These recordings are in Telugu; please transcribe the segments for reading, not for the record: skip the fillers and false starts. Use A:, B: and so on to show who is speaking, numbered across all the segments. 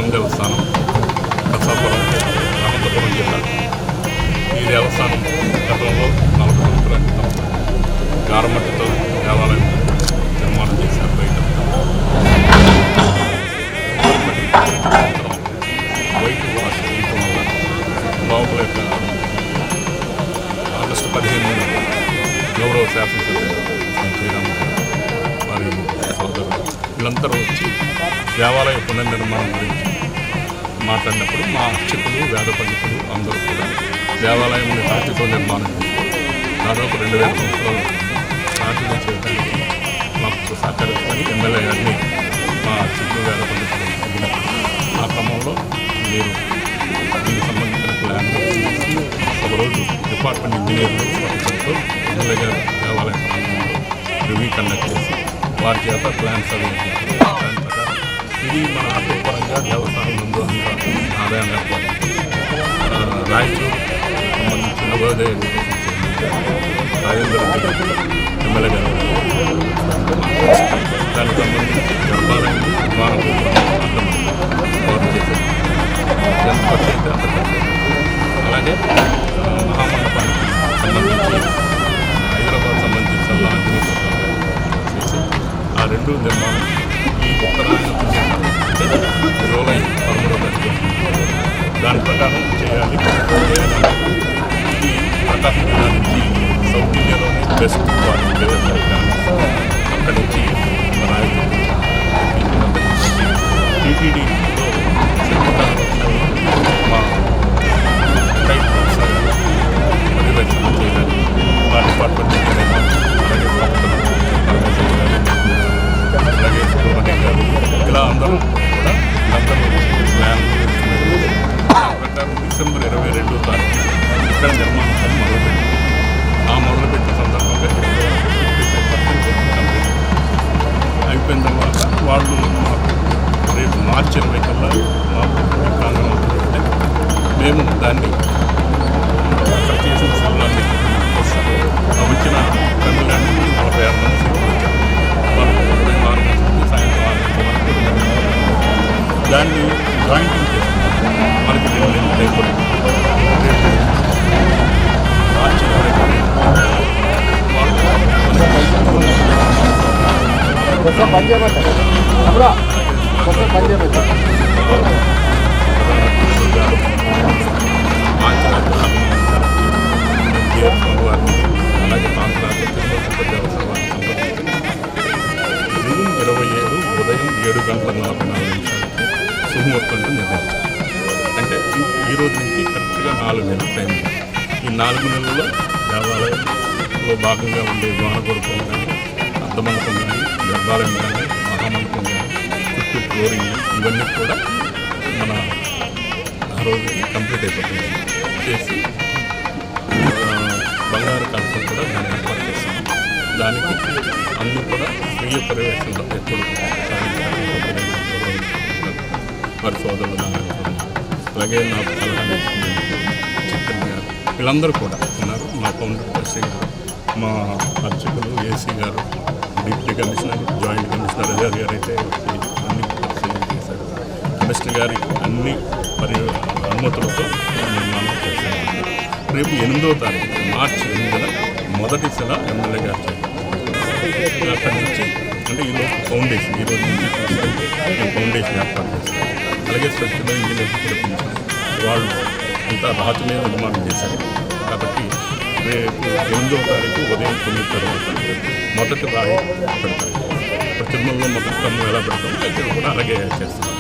A: స్వామి దేవస్థానం కసాపురం అనంతపురం జిల్లా. ఈ దేవస్థానం గతంలో 40 సంవత్సరాల క్రితం గారమట్టితో దేవాలయం నిర్మాణం చేశారు. బయట వైట్ వాష్ వేయటం వల్ల లోపల యొక్క ఆగస్టు 15 గౌరవ శాసనసభ్యులు శ్రీరామ్ వారి సోదరులు వీళ్ళందరూ వచ్చి దేవాలయ పునర్నిర్మాణం గురించి మాట్లాడినప్పుడు మా అర్చకులు వేద పండితులు అందరూ కూడా దేవాలయం రాతితో నిర్మాణం చేశారు. దాదాపు 2000 సంవత్సరాలు రాతితో చేయడానికి మాకు సహకరిస్తారని ఎమ్మెల్యే గారిని మా అర్చకులు వేద పండితులు అడిగినప్పుడు ఆ క్రమంలో మీరు దీనికి సంబంధించిన ప్లాన్ ఒకరోజు డిపార్ట్మెంట్ ఇంజనీర్లు వర్కర్తో ఎమ్మెల్యే గారు దేవాలయ ప్రాంగణంలో రివ్యూ కండక్ట్ చేసి వారి చేత ప్లాన్స్ అవి దాని ప్రకారం ఇది మన ఆర్థిక పరంగా దేవస్థానం ముందు అంత ఆదాయం ఏర్పడింది. రాయచూరు సంబంధించిన నవోదయ రాజేంద్ర రెడ్డి ఎమ్మెల్యే గారు దానికి సంబంధించి గర్భాలయం నిర్మాణం వారు చేశారు. ఎంత ఖర్చు అయితే అంత ఖర్చు. అలాగే మహామండపానికి సంబంధించి హైదరాబాద్ సంబంధించి సల్లా ఆంజనేయ చేసి ఆ రెండు నిర్మాణం ఈ ఉత్తరాయణ జూలై 13వ తారీఖు దాని ప్రకారం చేయాలి. ఇది ప్రకాశం జిల్లా నుంచి సౌత్ ఇండియాలోని బెస్ట్ క్వాలిటీ అక్కడి నుంచి రాయచూరు టీటీడీలో మా టైప్ పర్యవేక్షణ చేయాలి. మా డిపార్ట్మెంట్ అలాగే అలాగే సుబ్రహ్మణ్యం గారు ఇలా అందరూ కూడా ప్లాన్ ప్రకారం డిసెంబర్ 22వ తారీఖు ఇక్కడ నిర్మాణం పని మొదలుపెట్టింది. ఆ మొదలుపెట్టిన సందర్భంగా 55% కంప్లీట్ అయిపోయిన తర్వాత వాళ్ళు మాకు రేపు మార్చి 20 కల్లా మాకు ప్రాంగణం పెడితే మేము దాన్ని అక్కడ చేసిన సెల్లాన్ని వస్తాము. వచ్చిన తమిళనాడు 46 మంది సెల్లు వచ్చారు. వాళ్ళు 26 మంది సాయంత్రం 6 గంటల వరకు దాన్ని డ్రాయింగ్ చేస్తున్నాం. మనకి నేను అయిపోయింది. రేపు మార్చి 20 అలాగే ప్రాంతాల్లో తిరుమల దేవస్థానాన్ని సంబంధించిన జూన్ 27 ఉదయం 7:44 శుభముహూర్తంలో నిర్వహించారు. అంటే ఈ రోజు నుంచి కరెక్ట్గా 4 నెలల టైం. ఈ 4 నెలల్లో దేవాలయంలో భాగంగా ఉండే వానగొరకం కానీ, అర్ధమండపం కానీ, గర్భాలయం కానీ, మహామండపం కానీ, చుట్టూ ఫ్లోరింగ్ ఇవన్నీ కూడా మన ఆ రోజుకి కంప్లీట్ అయిపోతుంది. చేసి బంగారు కలసం కూడా దాన్ని ఏర్పాటు చేస్తాం. దానికి అన్నీ కూడా స్వీయ పర్యవేక్షణలో ఎప్పుడు వారి సోదరులు అలాగే నాకు సలహా చిక్కన్ గారు వీళ్ళందరూ కూడా ఉన్నారు. మా ఫౌండర్ ట్రస్టీ గారు, మా అర్చకులు, ఏసీ గారు, deputy commissioner, joint commissioner Azhar గారు అయితే అన్ని పరిశీలన చేశారు. కమిషనర్ గారి అన్ని అనుమతులతో నిర్మాణం చేశారు. రేపు 8వ తారీఖు మార్చి 8న మొదటి శిల ఎమ్మెల్యే గారు చేశారు. అక్కడి నుంచి అంటే ఈరోజు ఫౌండేషన్ ఈరోజు నుంచి తీసుకెళ్ళి మేము ఫౌండేషన్ ఏర్పాటు చేస్తాం. అలాగే స్వచ్ఛమైన ఇంజనీర్స్ కూడా పిలిచారు. వాళ్ళు అంతా రాతి మీద నిర్మాణం చేశారు. కాబట్టి రేపు 8వ తారీఖు ఉదయం 9 తర్వాత మొదటి రాయి పెడతారు. ఇప్పుడు తిరుమలలో మొదటి స్తంభం ఎలా పెడతాం ఇక్కడ కూడా అలాగే చేస్తాం.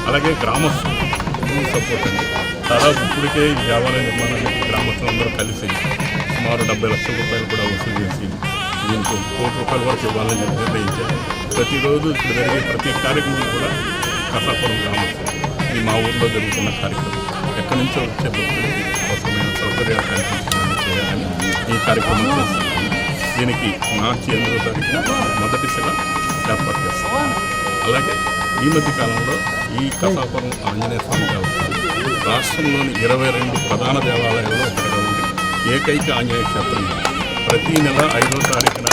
A: అలాగే గ్రామస్తులు సపోర్ట్ అండి. దాదాపు ఇప్పటికే ఈ దేవాలయ నిర్మాణానికి గ్రామస్తులు అందరూ కలిసి సుమారు 70 లక్షల రూపాయలు కూడా వసూలు చేసి దీనికి 1 కోటి రూపాయల వరకు ఇవ్వాలని నిర్ణయించారు. ప్రతిరోజు ఇక్కడ జరిగే ప్రతి కార్యక్రమం కూడా కసాపురం గ్రామస్తులు ఇది మా ఊళ్ళో జరుగుతున్న కార్యక్రమం ఎక్కడి నుంచో వచ్చే భక్తులకి అవసరమైన సౌకర్యాలు కల్పించడానికి చేయాలని ఈ కార్యక్రమం చేస్తున్నాం. దీనికి మార్చి 8వ తారీఖున మొదటి శిల ఏర్పాటు చేస్తాం. అలాగే ఈ మధ్య కాలంలో ఈ కసాపురం ఆంజనేయ స్వామి దేవస్థానం రాష్ట్రంలోని 22 ప్రధాన దేవాలయాల్లో ఒకటిగా ఉంది. ఏకైక ఆంజనేయ క్షేత్రం. ప్రతి నెల 5వ తారీఖున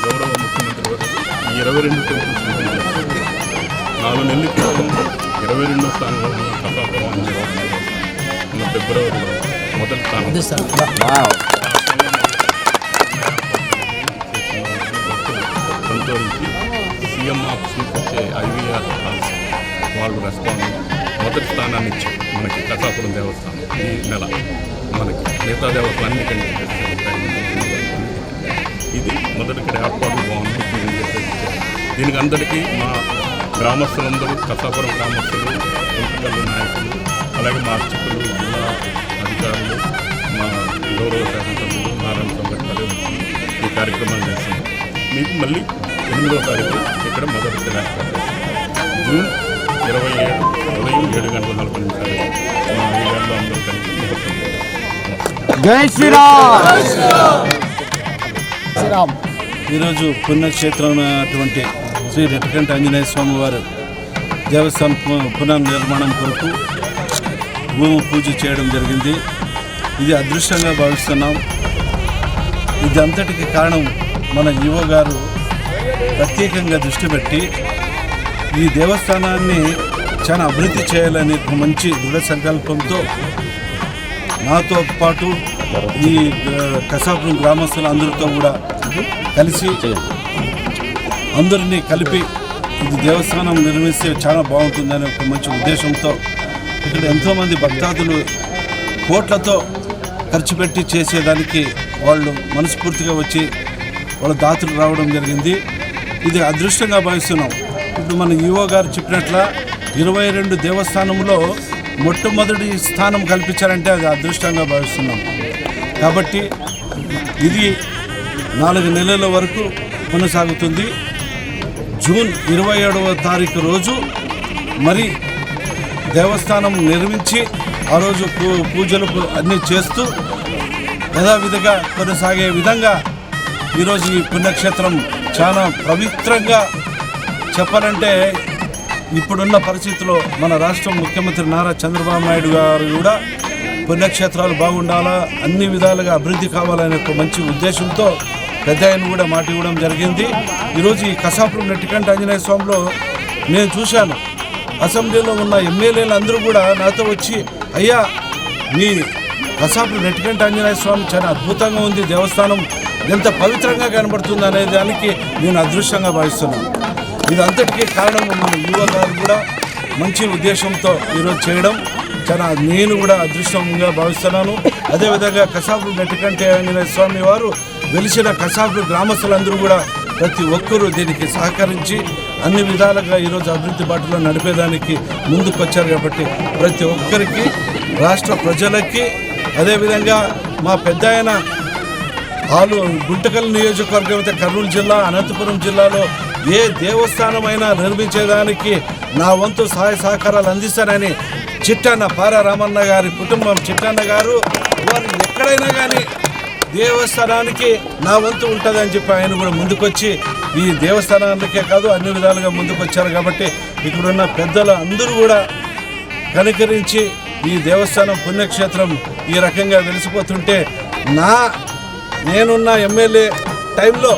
A: గౌరవ ముఖ్యమంత్రి వారు ఈ 22 టెంపుల్స్ 4 నెలల క్రితం 22వ స్థానంలో ఉన్న కసాపురం ఆంజనేయ ఉన్న ఫిబ్రవరిలో మొదటి స్థానం సంతోషించి సీఎం ఆఫీస్కి వచ్చే ఐవీఆర్ వాళ్ళు రెస్పాండ్ మొదటి స్థానాన్ని ఇచ్చారు మనకి కసాపురం దేవస్థానం ఈ నెల. మనకి మిగతా దేవస్థానం అన్నికంటే ఇది మొదటికి ఏర్పాట్లు బాగుంది. దీనికి అందరికీ మా గ్రామస్తులందరూ, కసాపురం గ్రామస్తులు, పొలిటికల్ నాయకులు, అలాగే మా అర్చకులు, జిల్లా అధికారులు, మా గౌరవ శాసనసభ్యులు నారాయణ సంఘటనలు ఈ కార్యక్రమాలు చేస్తున్నాం. మీకు మళ్ళీ 8వ తారీఖు ఇక్కడ మొదటి జూన్ 27 ఉదయం 7:40 మా ఏరియాలో అందరూ కలిసి ముహూర్తం.
B: జై శ్రీరామ్.
C: ఈరోజు పుణ్యక్షేత్రమైనటువంటి శ్రీ రెట్టకంట ఆంజనేయ స్వామి వారు దేవస్థానం పునర్నిర్మాణం కొరకు భూమి పూజ చేయడం జరిగింది. ఇది అదృష్టంగా భావిస్తున్నాం. ఇది అంతటికి కారణం మన యువ గారు ప్రత్యేకంగా దృష్టి పెట్టి ఈ దేవస్థానాన్ని చాలా అభివృద్ధి చేయాలని మంచి దృఢ సంకల్పంతో నాతో పాటు ఈ కసాపురం గ్రామస్తులు అందరితో కూడా కలిసి అందరినీ కలిపి ఇది దేవస్థానం నిర్మిస్తే చాలా బాగుంటుందనే ఒక మంచి ఉద్దేశంతో ఇక్కడ ఎంతోమంది భక్తాదులు కోట్లతో ఖర్చు పెట్టి చేసేదానికి వాళ్ళు మనస్ఫూర్తిగా వచ్చి వాళ్ళ దాతలు రావడం జరిగింది. ఇది అదృష్టంగా భావిస్తున్నాం. ఇప్పుడు మన ఈవో గారు చెప్పినట్ల 22 దేవస్థానంలో మొట్టమొదటి స్థానం కల్పించారంటే అది అదృష్టంగా భావిస్తున్నాం. కాబట్టి ఇది 4 నెలల వరకు కొనసాగుతుంది. జూన్ 27వ తారీఖు రోజు మరి దేవస్థానం నిర్మించి ఆ రోజు పూజలు అన్నీ చేస్తూ యథావిధిగా కొనసాగే విధంగా ఈరోజు ఈ పుణ్యక్షేత్రం చాలా పవిత్రంగా చెప్పాలంటే ఇప్పుడున్న పరిస్థితుల్లో మన రాష్ట్రం ముఖ్యమంత్రి నారా చంద్రబాబు నాయుడు గారు కూడా పుణ్యక్షేత్రాలు బాగుండాలా, అన్ని విధాలుగా అభివృద్ధి కావాలనే ఒక మంచి ఉద్దేశంతో పెద్ద ఆయన కూడా మాట ఇవ్వడం జరిగింది. ఈరోజు ఈ కసాపురం రెట్టకంట ఆంజనేయ స్వామిలో నేను చూశాను, అసెంబ్లీలో ఉన్న ఎమ్మెల్యేలు అందరూ కూడా నాతో వచ్చి, అయ్యా మీ కసాపురం రెట్టకంట ఆంజనేయ స్వామి చాలా అద్భుతంగా ఉంది, దేవస్థానం ఎంత పవిత్రంగా కనబడుతుంది అనే దానికి నేను అదృష్టంగా భావిస్తున్నాను. ఇది అంతటికీ కారణం మన యువ గారు కూడా మంచి ఉద్దేశంతో ఈరోజు చేయడం చాలా నేను కూడా అదృష్టంగా భావిస్తున్నాను. అదేవిధంగా కసాపురం రెట్టకంట ఆంజనేయ స్వామి వారు వెలిసిన కసాపురం గ్రామస్తులందరూ కూడా ప్రతి ఒక్కరూ దీనికి సహకరించి అన్ని విధాలుగా ఈరోజు అభివృద్ధి బాటలో నడిపేదానికి ముందుకొచ్చారు. కాబట్టి ప్రతి ఒక్కరికి, రాష్ట్ర ప్రజలకి, అదేవిధంగా మా పెద్ద ఆయన గుంటకల్ నియోజకవర్గం అయితే కర్నూలు జిల్లా, అనంతపురం జిల్లాలో ఏ దేవస్థానమైనా నిర్మించేదానికి నా వంతు సహాయ సహకారాలు అందిస్తానని చిట్టన్న పారా రామన్న గారి కుటుంబం, చిట్టన్న గారు వారు ఎక్కడైనా కానీ దేవస్థానానికి నా వంతు ఉంటుందని చెప్పి ఆయన కూడా ముందుకొచ్చి ఈ దేవస్థానానికే కాదు అన్ని విధాలుగా ముందుకొచ్చారు. కాబట్టి ఇక్కడున్న పెద్దలు అందరూ కూడా కనికరించి ఈ దేవస్థానం పుణ్యక్షేత్రం ఈ రకంగా వెలిసిపోతుంటే నేనున్న ఎమ్మెల్యే టైంలో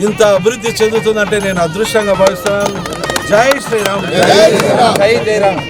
C: ఇంత అభివృద్ధి చెందుతుందంటే నేను అదృష్టంగా భావిస్తున్నాను. జై శ్రీరామ్.
B: జై శ్రీరామ్.